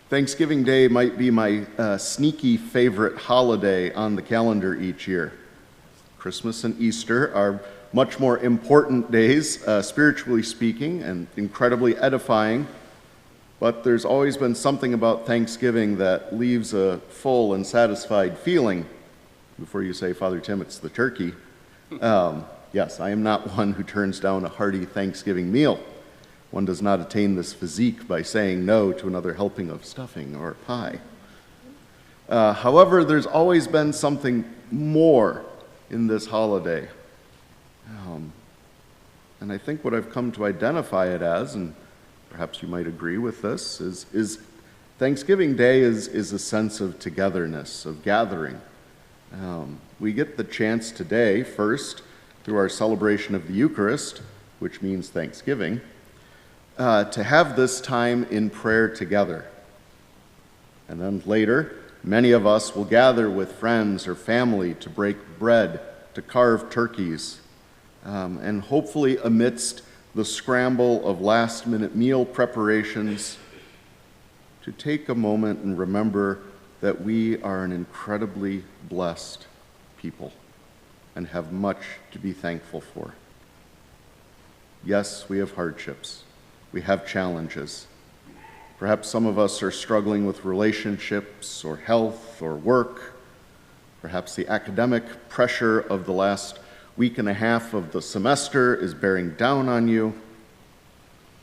Thanksgiving Day might be my sneaky favorite holiday on the calendar each year. Christmas and Easter are much more important days, spiritually speaking, and incredibly edifying. But there's always been something about Thanksgiving that leaves a full and satisfied feeling. Before you say, Father Tim, it's the turkey. Yes, I am not one who turns down a hearty Thanksgiving meal. One does not attain this physique by saying no to another helping of stuffing or pie. However, there's always been something more in this holiday. And I think what I've come to identify it as, and perhaps you might agree with this, is Thanksgiving Day is a sense of togetherness, of gathering. We get the chance today, first, through our celebration of the Eucharist, which means Thanksgiving, to have this time in prayer together. And then later, many of us will gather with friends or family to break bread, to carve turkeys, and hopefully amidst the scramble of last-minute meal preparations, to take a moment and remember that we are an incredibly blessed people and have much to be thankful for. Yes, we have hardships. We have challenges. Perhaps some of us are struggling with relationships or health or work. Perhaps the academic pressure of the last week and a half of the semester is bearing down on you.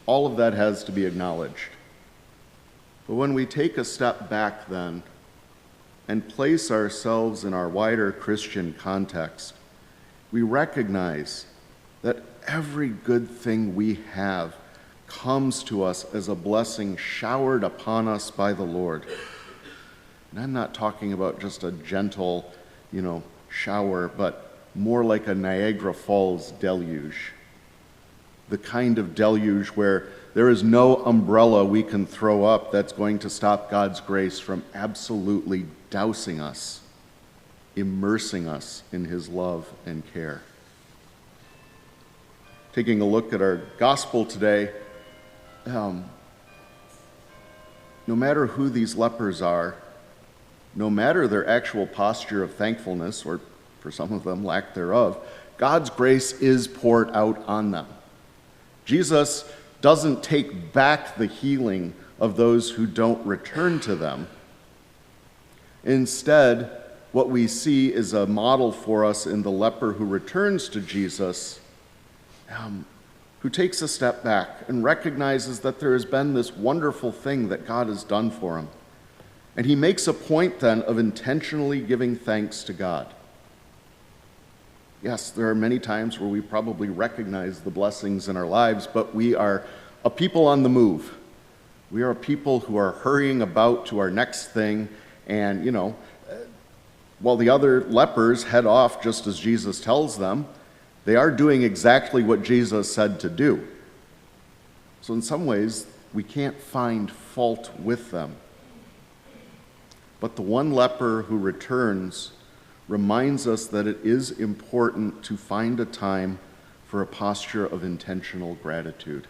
All of that has to be acknowledged. But when we take a step back then and place ourselves in our wider Christian context, we recognize that every good thing we have comes to us as a blessing showered upon us by the Lord. And I'm not talking about just a gentle, shower, but more like a Niagara Falls deluge. The kind of deluge where there is no umbrella we can throw up that's going to stop God's grace from absolutely dousing us, immersing us in His love and care. Taking a look at our gospel today, no matter who these lepers are, no matter their actual posture of thankfulness, or for some of them, lack thereof, God's grace is poured out on them. Jesus doesn't take back the healing of those who don't return to them. Instead, what we see is a model for us in the leper who returns to Jesus, who takes a step back and recognizes that there has been this wonderful thing that God has done for him. And he makes a point then of intentionally giving thanks to God. Yes, there are many times where we probably recognize the blessings in our lives, but we are a people on the move. We are a people who are hurrying about to our next thing, and, while the other lepers head off just as Jesus tells them, they are doing exactly what Jesus said to do. So in some ways, we can't find fault with them. But the one leper who returns reminds us that it is important to find a time for a posture of intentional gratitude.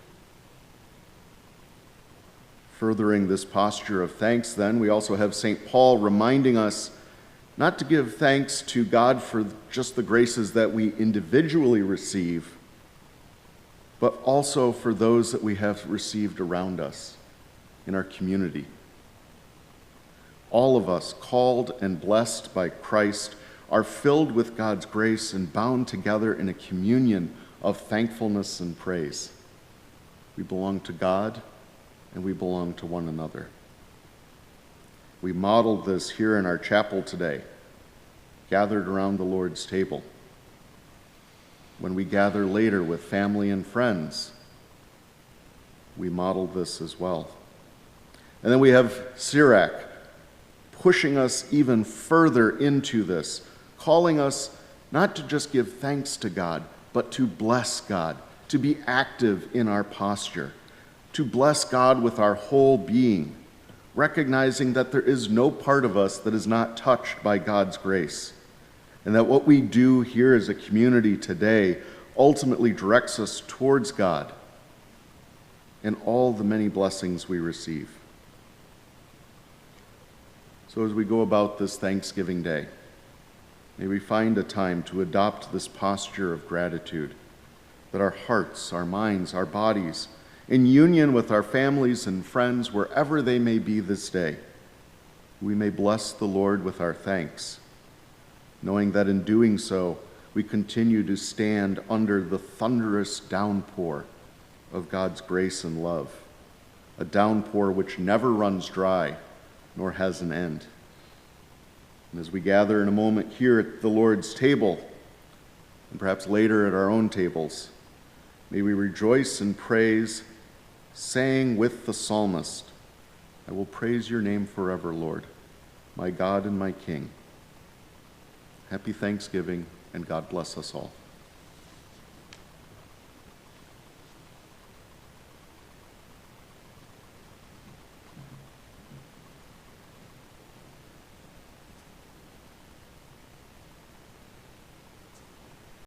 Furthering this posture of thanks, then, we also have St. Paul reminding us not to give thanks to God for just the graces that we individually receive, but also for those that we have received around us in our community. All of us, called and blessed by Christ, are filled with God's grace and bound together in a communion of thankfulness and praise. We belong to God, and we belong to one another. We modeled this here in our chapel today, gathered around the Lord's table. When we gather later with family and friends, we model this as well. And then we have Sirach pushing us even further into this, calling us not to just give thanks to God, but to bless God, to be active in our posture, to bless God with our whole being, recognizing that there is no part of us that is not touched by God's grace, and that what we do here as a community today ultimately directs us towards God and all the many blessings we receive. So as we go about this Thanksgiving Day, may we find a time to adopt this posture of gratitude, that our hearts, our minds, our bodies, in union with our families and friends, wherever they may be this day, we may bless the Lord with our thanks, knowing that in doing so, we continue to stand under the thunderous downpour of God's grace and love, a downpour which never runs dry nor has an end. And as we gather in a moment here at the Lord's table, and perhaps later at our own tables, may we rejoice and praise, saying with the psalmist, I will praise your name forever, Lord, my God and my King. Happy Thanksgiving, and God bless us all.